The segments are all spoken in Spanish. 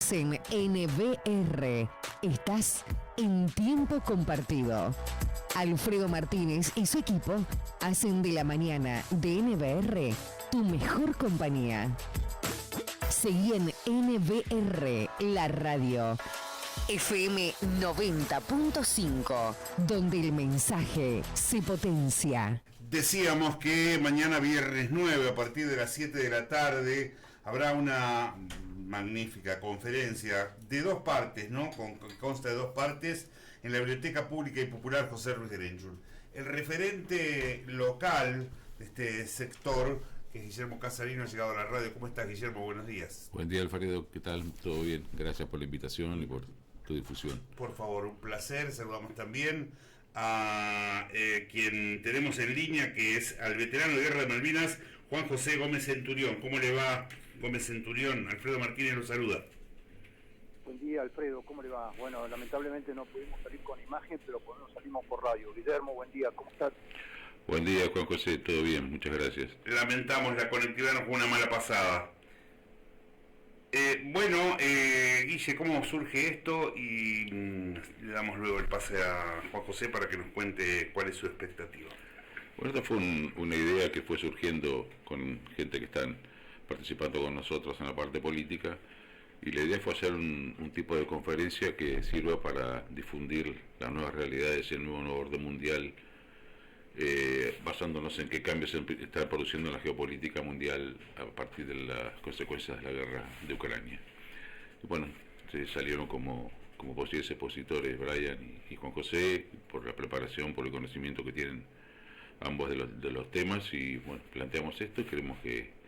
Estás en NBR. Estás en tiempo compartido. Alfredo Martínez y su equipo hacen de la mañana de NBR tu mejor compañía. Seguí en NBR, la radio. FM 90.5, donde el mensaje se potencia. Decíamos que mañana viernes 9 a partir de las 7 de la tarde habrá una magnífica conferencia de dos partes, ¿no? Consta de dos partes en la Biblioteca Pública y Popular José Ruiz de Lenchur. El referente local de este sector, que es Guillermo Casarino, ha llegado a la radio. ¿Cómo estás, Guillermo? Buenos días. Buen día, Alfredo. ¿Qué tal? ¿Todo bien? Gracias por la invitación y por tu difusión. Por favor, un placer. Saludamos también a quien tenemos en línea, que es al veterano de Guerra de Malvinas, Juan José Gómez Centurión. ¿Cómo le va, Gómez Centurión? Alfredo Martínez lo saluda. Buen día, Alfredo, ¿cómo le va? Bueno, lamentablemente no pudimos salir con imagen, pero por lo menos salimos por radio. Guillermo, buen día, ¿cómo estás? Buen día, Juan José, todo bien, muchas gracias. Lamentamos, la conectividad nos fue una mala pasada. Guille, ¿cómo surge esto? Y le damos luego el pase a Juan José para que nos cuente cuál es su expectativa. Bueno, esta fue una idea que fue surgiendo con gente que están participando con nosotros en la parte política, y la idea fue hacer un tipo de conferencia que sirva para difundir las nuevas realidades y el nuevo orden mundial, basándonos en qué cambios se está produciendo en la geopolítica mundial a partir de las consecuencias de la guerra de Ucrania. Y bueno, se salieron como posibles expositores Brian y Juan José, por la preparación, por el conocimiento que tienen ambos de los temas, y bueno, planteamos esto y creemos que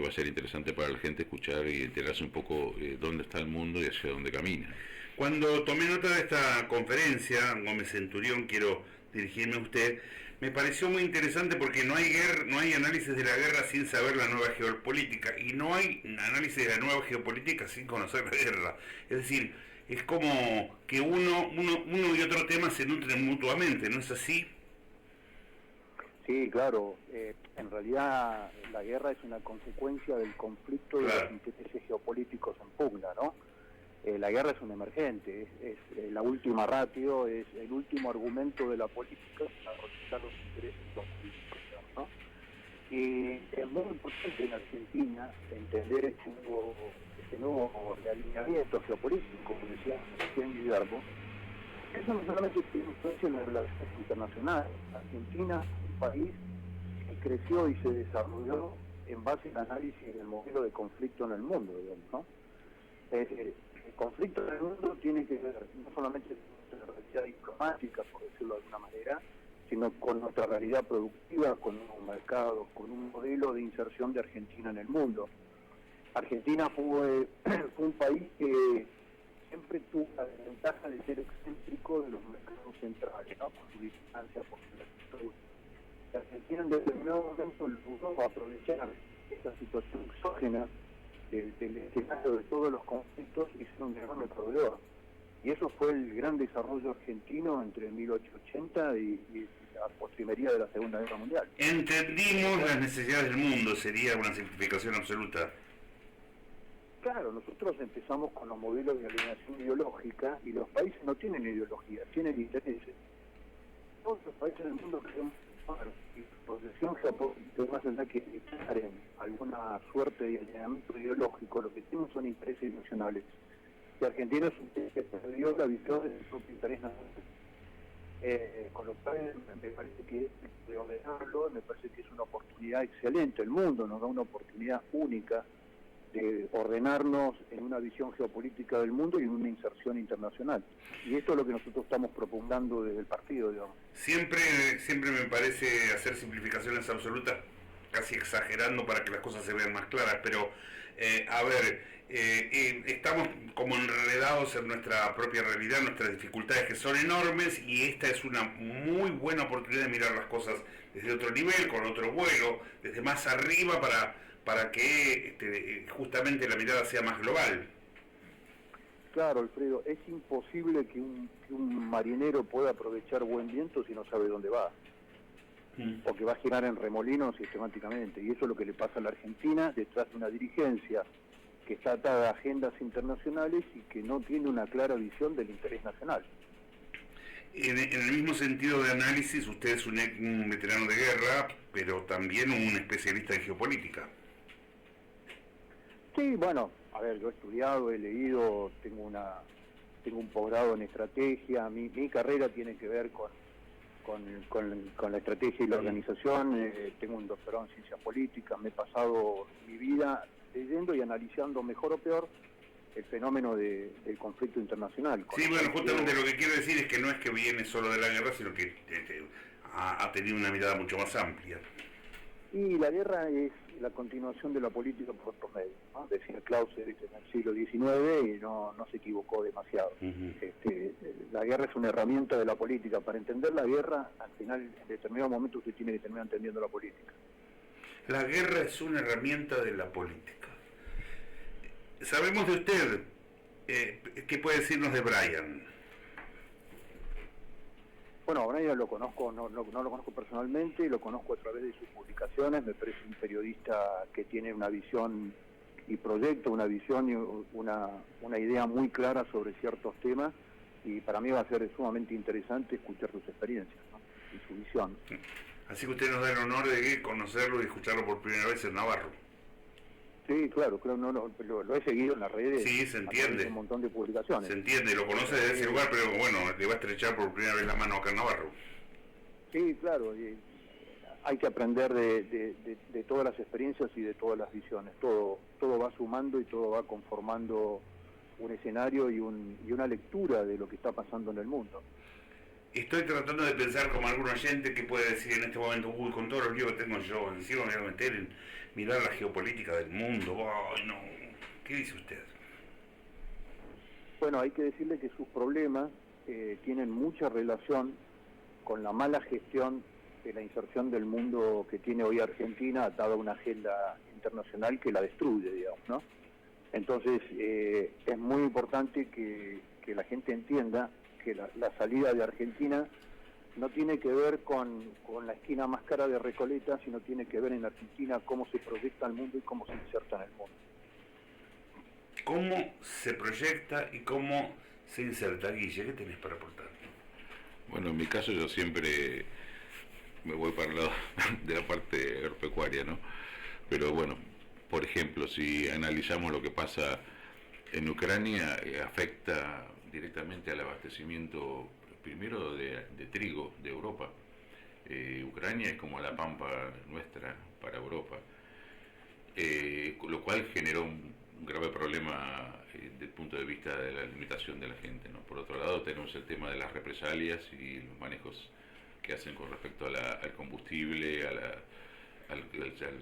va a ser interesante para la gente escuchar y enterarse un poco dónde está el mundo y hacia dónde camina. Cuando tomé nota de esta conferencia, Gómez Centurión, quiero dirigirme a usted, me pareció muy interesante porque no hay análisis de la guerra sin saber la nueva geopolítica, y no hay análisis de la nueva geopolítica sin conocer la guerra. Es decir, es como que uno y otro tema se nutren mutuamente, ¿no es así? Sí, claro. En realidad la guerra es una consecuencia del conflicto de los intereses geopolíticos en pugna, ¿no? La guerra es un emergente, es la última ratio, es el último argumento de la política para realizar los intereses geopolíticos, ¿no? Y es muy importante en Argentina entender este nuevo alineamiento geopolítico, como decía recién Guillermo. Eso no solamente tiene influencia en las relaciones internacionales. Argentina, un país que creció y se desarrolló en base al análisis del modelo de conflicto en el mundo, digamos, ¿no? El conflicto en el mundo tiene que ver no solamente con nuestra realidad diplomática, por decirlo de alguna manera, sino con nuestra realidad productiva, con un mercado, con un modelo de inserción de Argentina en el mundo. Argentina fue un país que siempre tuvo la ventaja de ser excéntrico de los mercados centrales, ¿no? Por su distancia, por su latitud. La Argentina en determinado momento logró aprovechar esta situación exógena del escenario de todos los conflictos y ser un gran proveedor. Y eso fue el gran desarrollo argentino entre 1880 y la postrimería de la Segunda Guerra Mundial. Entendimos las necesidades del mundo, sería una simplificación absoluta. Claro, nosotros empezamos con los modelos de alineación ideológica, y los países no tienen ideología, tienen intereses. Todos los países del mundo queremos y posesión geopolítica, más allá que estar en alguna suerte de alineamiento ideológico, lo que tienen son intereses nacionales. Y Argentina es un país que perdió la visión de su propio interés nacional. Con lo cual me parece que de ordenarlo, me parece que es una oportunidad excelente. El mundo nos da una oportunidad única de ordenarnos en una visión geopolítica del mundo y en una inserción internacional. Y esto es lo que nosotros estamos propugnando desde el partido, digamos. Siempre me parece hacer simplificaciones absolutas, casi exagerando para que las cosas se vean más claras, pero estamos como enredados en nuestra propia realidad, nuestras dificultades que son enormes, y esta es una muy buena oportunidad de mirar las cosas desde otro nivel, con otro vuelo, desde más arriba, para que justamente la mirada sea más global. Claro, Alfredo, es imposible que un marinero pueda aprovechar buen viento si no sabe dónde va. Porque va a girar en remolinos sistemáticamente, y eso es lo que le pasa a la Argentina detrás de una dirigencia que está atada a agendas internacionales y que no tiene una clara visión del interés nacional. En el mismo sentido de análisis, usted es un veterano de guerra, pero también un especialista en geopolítica. Sí, bueno, a ver, yo he estudiado, he leído, tengo un posgrado en estrategia, mi carrera tiene que ver con la estrategia y la organización, tengo un doctorado en ciencias políticas, me he pasado mi vida leyendo y analizando mejor o peor el fenómeno del conflicto internacional. Sí, bueno, justamente lo que quiero decir es que no es que viene solo de la guerra, sino que ha tenido una mirada mucho más amplia. Y la guerra es la continuación de la política por otros medios, ¿no? Decía Clausewitz en el siglo XIX y no se equivocó demasiado. La guerra es una herramienta de la política. Para entender la guerra, al final, en determinado momento, usted tiene que terminar entendiendo la política. La guerra es una herramienta de la política. Sabemos de usted, ¿qué puede decirnos de Brian? Bueno, Brian lo conozco, no lo conozco personalmente, lo conozco a través de sus publicaciones, me parece un periodista que tiene una visión y proyecta una visión y una idea muy clara sobre ciertos temas, y para mí va a ser sumamente interesante escuchar sus experiencias, ¿no? Y su visión. Así que usted nos da el honor de conocerlo y escucharlo por primera vez en Navarro. Sí, claro, lo he seguido en las redes. Sí, se entiende. Un montón de publicaciones. Se entiende, lo conoce desde ese lugar, pero bueno, le va a estrechar por primera vez la mano acá en Navarro. Sí, claro, hay que aprender de todas las experiencias y de todas las visiones. Todo va sumando y todo va conformando un escenario y una lectura de lo que está pasando en el mundo. Estoy tratando de pensar como algún oyente que puede decir en este momento, uy, con todos los líos que tengo yo, encima me voy a meter en mirar la geopolítica del mundo, ay no, ¿qué dice usted? Bueno, hay que decirle que sus problemas tienen mucha relación con la mala gestión de la inserción del mundo que tiene hoy Argentina, atada a una agenda internacional que la destruye, digamos, ¿no? Entonces, es muy importante que la gente entienda que la salida de Argentina no tiene que ver con la esquina más cara de Recoleta, sino tiene que ver en Argentina cómo se proyecta el mundo y cómo se inserta en el mundo. ¿Cómo se proyecta y cómo se inserta? Guille, ¿qué tenés para aportar? Bueno, en mi caso yo siempre me voy para el lado de la parte agropecuaria, ¿no? Pero bueno, por ejemplo, si analizamos lo que pasa en Ucrania, afecta directamente al abastecimiento primero de trigo de Europa. Ucrania es como la pampa nuestra para Europa, lo cual generó un grave problema desde el punto de vista de la limitación de la gente, ¿no? Por otro lado tenemos el tema de las represalias y los manejos que hacen con respecto al combustible, al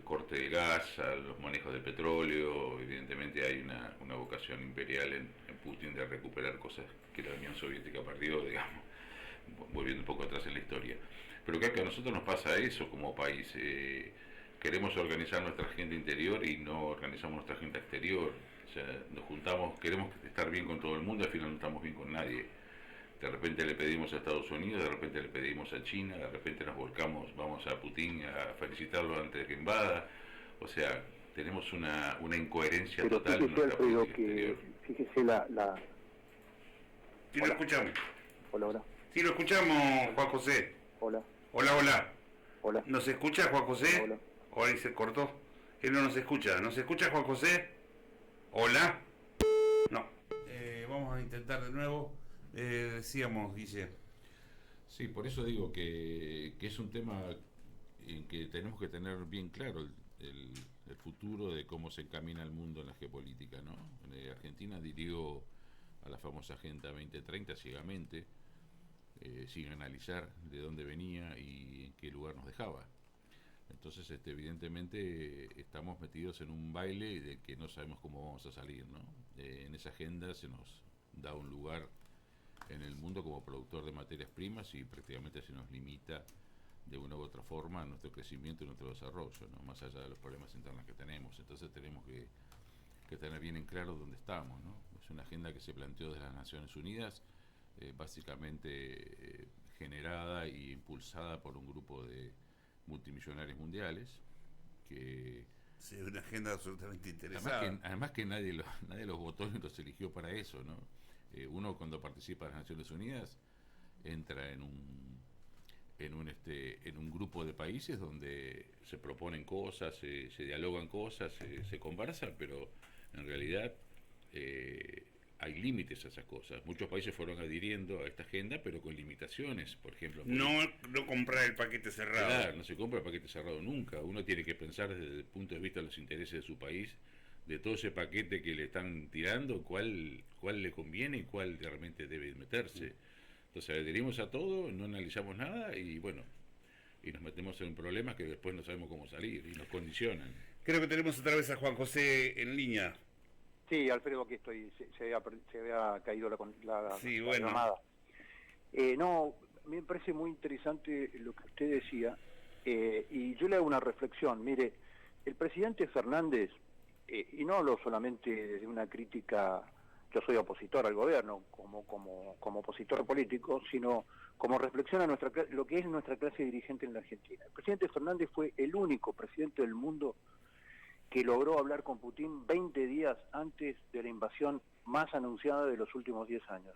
corte del gas, a los manejos del petróleo. Evidentemente hay una vocación imperial en Putin de recuperar cosas que la Unión Soviética perdió, digamos, volviendo un poco atrás en la historia. Pero creo que a nosotros nos pasa eso como país. Queremos organizar nuestra agenda interior y no organizamos nuestra agenda exterior. O sea, nos juntamos, queremos estar bien con todo el mundo y al final no estamos bien con nadie. De repente le pedimos a Estados Unidos, de repente le pedimos a China, de repente nos volcamos, vamos a Putin a felicitarlo antes de que invada. O sea, tenemos una incoherencia pero total en nuestra política exterior. Fíjese Sí, lo escuchamos. Hola. Sí, lo escuchamos, Juan José. Hola. Hola. ¿Nos escucha, Juan José? Hola. Ahí se cortó. Él no nos escucha. ¿Nos escucha, Juan José? Hola. No. Vamos a intentar de nuevo. Decíamos, Guille. Sí, por eso digo que es un tema en que tenemos que tener bien claro el futuro de cómo se encamina el mundo en la geopolítica, ¿no? Argentina adhirió a la famosa Agenda 2030 ciegamente, sin analizar de dónde venía y en qué lugar nos dejaba. Entonces, evidentemente, estamos metidos en un baile del que no sabemos cómo vamos a salir, ¿no? En esa agenda se nos da un lugar en el mundo como productor de materias primas y prácticamente se nos limita de una u otra forma nuestro crecimiento y nuestro desarrollo, ¿no? Más allá de los problemas internos que tenemos. Entonces tenemos que tener bien en claro dónde estamos, ¿no? Es una agenda que se planteó desde las Naciones Unidas, básicamente generada e impulsada por un grupo de multimillonarios mundiales que Sí, una agenda absolutamente interesante. Además que nadie los votó ni los eligió para eso, ¿no? Uno cuando participa en las Naciones Unidas entra en un grupo de países donde se proponen cosas, se dialogan cosas, se conversan, pero en realidad hay límites a esas cosas. Muchos países fueron adhiriendo a esta agenda, pero con limitaciones, por ejemplo. No comprar el paquete cerrado. Claro, no se compra el paquete cerrado nunca. Uno tiene que pensar desde el punto de vista de los intereses de su país, de todo ese paquete que le están tirando, cuál le conviene y cuál realmente debe meterse. Entonces adherimos a todo, no analizamos nada y bueno, y nos metemos en problemas que después no sabemos cómo salir y nos condicionan. Creo que tenemos otra vez a Juan José en línea. Sí, Alfredo, aquí estoy. Se había caído la llamada. No, me parece muy interesante lo que usted decía, y yo le hago una reflexión. Mire, el presidente Fernández, y no hablo solamente de una crítica, yo soy opositor al gobierno, como opositor político, sino como reflexión a lo que es nuestra clase dirigente en la Argentina. El presidente Fernández fue el único presidente del mundo que logró hablar con Putin 20 días antes de la invasión más anunciada de los últimos 10 años.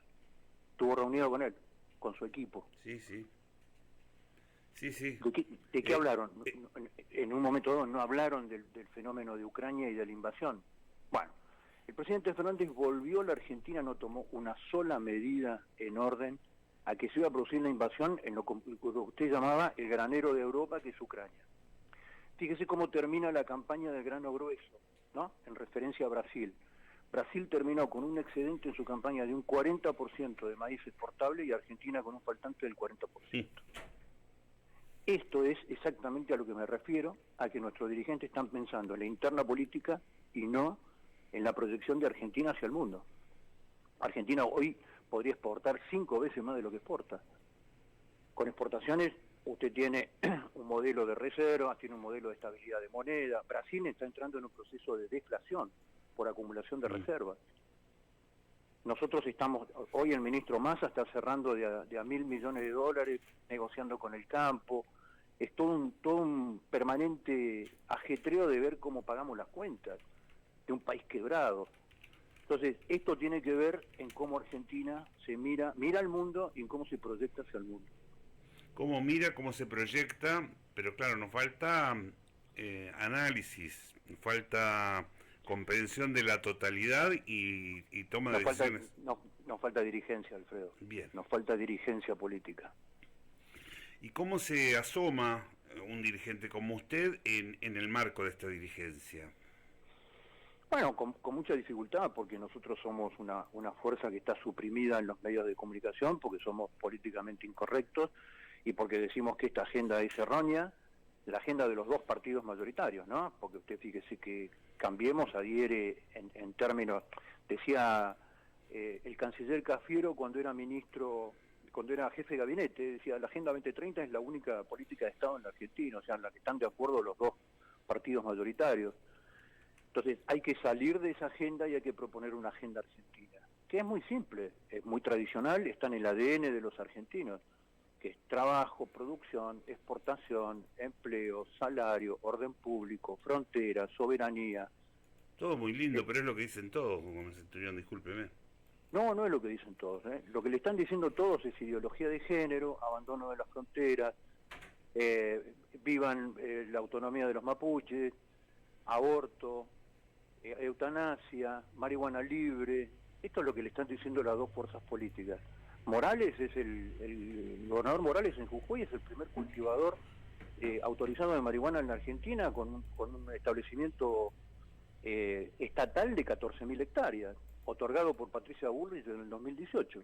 Estuvo reunido con él, con su equipo. Sí. ¿De qué hablaron? En un momento dado no hablaron del fenómeno de Ucrania y de la invasión. Bueno, el presidente Fernández volvió a la Argentina, no tomó una sola medida en orden a que se iba a producir la invasión en lo que usted llamaba el granero de Europa, que es Ucrania. Fíjese cómo termina la campaña del grano grueso, ¿no? En referencia a Brasil. Brasil terminó con un excedente en su campaña de un 40% de maíz exportable y Argentina con un faltante del 40%. Sí. Esto es exactamente a lo que me refiero, a que nuestros dirigentes están pensando en la interna política y no en la proyección de Argentina hacia el mundo. Argentina hoy podría exportar 5 veces más de lo que exporta. Con exportaciones usted tiene un modelo de reservas, tiene un modelo de estabilidad de moneda. Brasil está entrando en un proceso de deflación por acumulación de reservas. Nosotros estamos, hoy el ministro Massa está cerrando de a $1.000 millones, negociando con el campo. Es todo un permanente ajetreo de ver cómo pagamos las cuentas de un país quebrado. Entonces, esto tiene que ver en cómo Argentina se mira al mundo y en cómo se proyecta hacia el mundo. Cómo mira, cómo se proyecta, pero claro, nos falta análisis, nos falta comprensión de la totalidad y toma de decisiones. Nos falta dirigencia, Alfredo. Bien. Nos falta dirigencia política. ¿Y cómo se asoma un dirigente como usted en el marco de esta dirigencia? Bueno, con mucha dificultad, porque nosotros somos una fuerza que está suprimida en los medios de comunicación, porque somos políticamente incorrectos, y porque decimos que esta agenda es errónea, la agenda de los dos partidos mayoritarios, ¿no? Porque usted fíjese que Cambiemos adhiere en términos, decía el canciller Cafiero cuando era ministro, cuando era jefe de gabinete, decía la Agenda 2030 es la única política de Estado en la Argentina, o sea, en la que están de acuerdo los dos partidos mayoritarios. Entonces hay que salir de esa agenda y hay que proponer una agenda argentina, que es muy simple, es muy tradicional, está en el ADN de los argentinos, que es trabajo, producción, exportación, empleo, salario, orden público, fronteras, soberanía. Todo muy lindo, pero es lo que dicen todos, como Centurión, discúlpeme. No, no es lo que dicen todos, ¿eh? Lo que le están diciendo todos es ideología de género, abandono de las fronteras, vivan la autonomía de los mapuches, aborto, eutanasia, marihuana libre. Esto es lo que le están diciendo las dos fuerzas políticas. Morales es el gobernador Morales en Jujuy es el primer cultivador autorizado de marihuana en la Argentina con un establecimiento estatal de 14.000 hectáreas, otorgado por Patricia Bullrich en el 2018.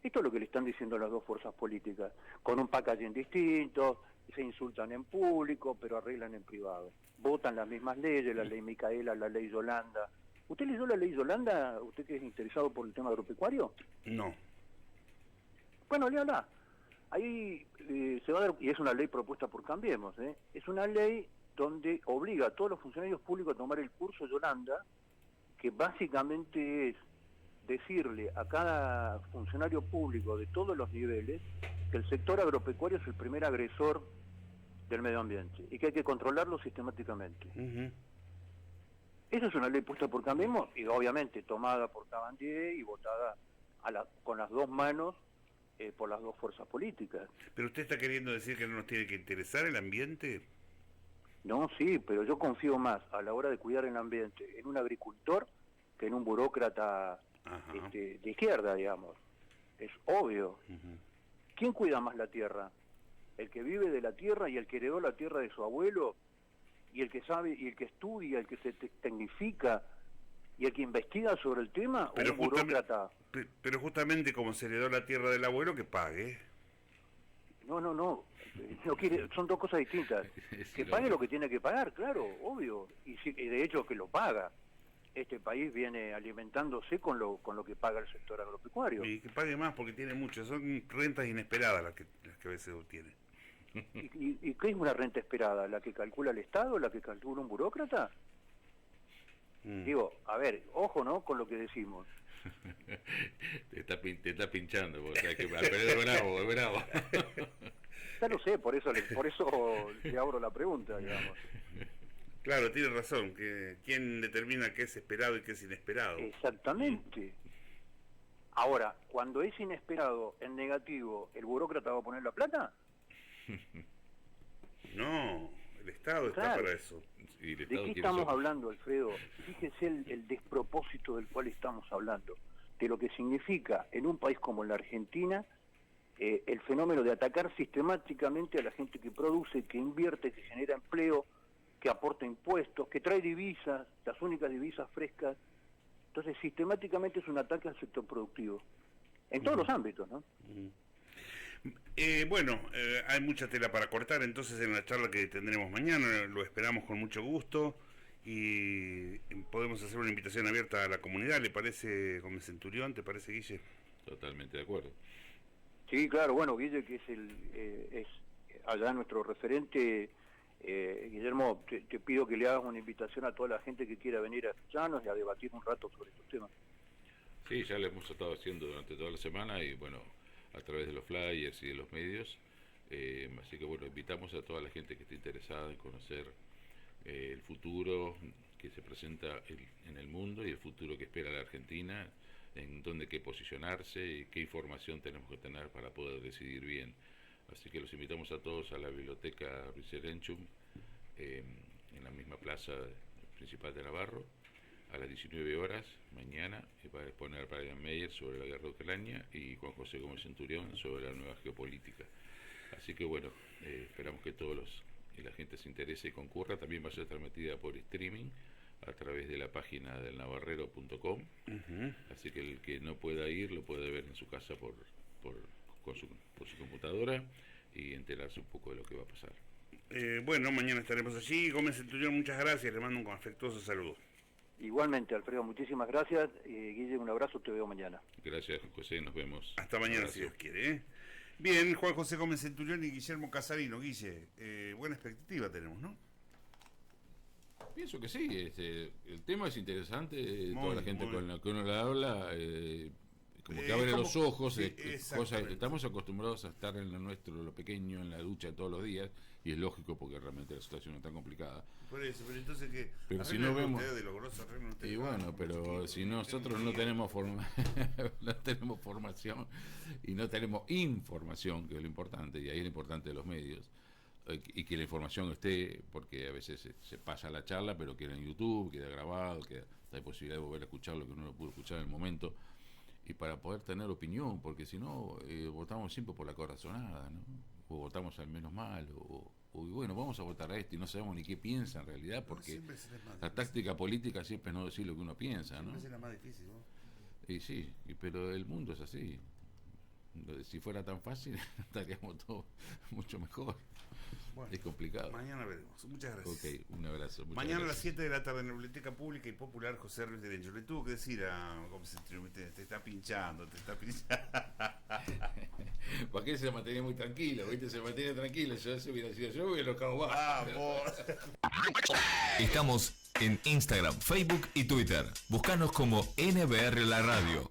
Esto es lo que le están diciendo las dos fuerzas políticas, con un packaging distinto, se insultan en público, pero arreglan en privado. Votan las mismas leyes, la ley Micaela, la ley Yolanda. ¿Usted leyó la ley Yolanda, usted que es interesado por el tema agropecuario? No. Bueno, léala. Ahí se va a dar, y es una ley propuesta por Cambiemos, es una ley donde obliga a todos los funcionarios públicos a tomar el curso Yolanda, que básicamente es decirle a cada funcionario público de todos los niveles que el sector agropecuario es el primer agresor del medio ambiente y que hay que controlarlo sistemáticamente. Esa es una ley puesta por Cambiemos y obviamente tomada por Cabandier y votada con las dos manos por las dos fuerzas políticas. ¿Pero usted está queriendo decir que no nos tiene que interesar el ambiente? No, sí, pero yo confío más a la hora de cuidar el ambiente en un agricultor que en un burócrata de izquierda, digamos. Es obvio. ¿Quién cuida más la tierra? ¿El que vive de la tierra y el que heredó la tierra de su abuelo? ¿Y el que sabe, y el que estudia, el que se tecnifica, y el que investiga sobre el tema? Pero, ¿o un burócrata? Pero justamente como se heredó la tierra del abuelo, que pague. No quiere, son dos cosas distintas. Que pague lo que tiene que pagar, claro, obvio. Y de hecho que lo paga. Este país viene alimentándose con lo que paga el sector agropecuario. Y que pague más porque tiene mucho. Son rentas inesperadas las que a veces obtiene. ¿Y qué es una renta esperada? ¿La que calcula el Estado? ¿La que calcula un burócrata? Digo, a ver, ojo, ¿no? Con lo que decimos. te está pinchando, porque hay que es bravo. Ya lo sé, por eso le abro la pregunta, digamos. Claro, tiene razón, que quién determina qué es esperado y qué es inesperado. Exactamente. Ahora, cuando es inesperado, en negativo, ¿el burócrata va a poner la plata? No, el Estado está para eso. ¿De qué estamos hablando, Alfredo? Fíjese el despropósito del cual estamos hablando, de lo que significa en un país como la Argentina el fenómeno de atacar sistemáticamente a la gente que produce, que invierte, que genera empleo, que aporta impuestos, que trae divisas, las únicas divisas frescas. Entonces, sistemáticamente es un ataque al sector productivo, en todos los ámbitos, ¿no? Hay mucha tela para cortar, entonces en la charla que tendremos mañana lo esperamos con mucho gusto y podemos hacer una invitación abierta a la comunidad. ¿Le parece, Gómez Centurión? ¿Te parece, Guille? Totalmente de acuerdo. Sí, claro, bueno, Guille, que es allá nuestro referente. Guillermo, te pido que le hagas una invitación a toda la gente que quiera venir a escucharnos y a debatir un rato sobre estos temas. Sí, ya lo hemos estado haciendo durante toda la semana y bueno, a través de los flyers y de los medios, así que bueno, invitamos a toda la gente que esté interesada en conocer el futuro que se presenta en el mundo y el futuro que espera la Argentina, en dónde hay que posicionarse y qué información tenemos que tener para poder decidir bien. Así que los invitamos a todos a la biblioteca Ricerenchum, en la misma plaza principal de Navarro, a las 19 horas mañana, va a exponer Brian Meyer sobre la guerra de Ucrania y Juan José Gómez Centurión sobre la nueva geopolítica. Así que bueno, esperamos que la gente se interese y concurra. También va a ser transmitida por streaming a través de la página del navarrero.com. Así que el que no pueda ir lo puede ver en su casa por su computadora y enterarse un poco de lo que va a pasar. Mañana estaremos allí. Gómez Centurión, muchas gracias, le mando un afectuoso saludo. Igualmente, Alfredo, muchísimas gracias. Guille, un abrazo, te veo mañana. Gracias, José, nos vemos. Hasta mañana, si Dios quiere. Bien, Juan José Gómez Centurión y Guillermo Casarino. Guille, buena expectativa tenemos, ¿no? Pienso que sí, el tema es interesante, toda la gente con la que uno le habla, como que abre los ojos, sí, estamos acostumbrados a estar en lo nuestro, lo pequeño, en la lucha todos los días, y es lógico porque realmente la situación es tan complicada. Por eso, pero entonces que... Pero si no vemos... Y bueno, pero si nosotros no tenemos no tenemos formación y no tenemos información, que es lo importante, y ahí es lo importante de los medios, y que la información esté, porque a veces se pasa la charla, pero queda en YouTube, queda grabado, hay posibilidad de volver a escuchar lo que uno no pudo escuchar en el momento, y para poder tener opinión, porque si no, votamos siempre por la corazonada, ¿no? O votamos al menos mal, o bueno, vamos a votar a este y no sabemos ni qué piensa en realidad, porque la táctica política siempre es no decir lo que uno piensa, ¿no? Siempre será más difícil, ¿no? Y sí, pero el mundo es así. Si fuera tan fácil, estaríamos todos mucho mejor. Bueno, es complicado. Mañana veremos. Muchas gracias. Ok, un abrazo. Mañana a las 7 de la tarde en la Biblioteca Pública y Popular José Ruiz de Lencho. Le tuvo que decir a Gómez Centurión, te está pinchando. Porque él se mantenía muy tranquilo, ¿viste? Se mantiene tranquilo. Yo se hubiera sido yo, hubiera enojado más. ¡Vamos! Estamos en Instagram, Facebook y Twitter. Búscanos como NBR La Radio.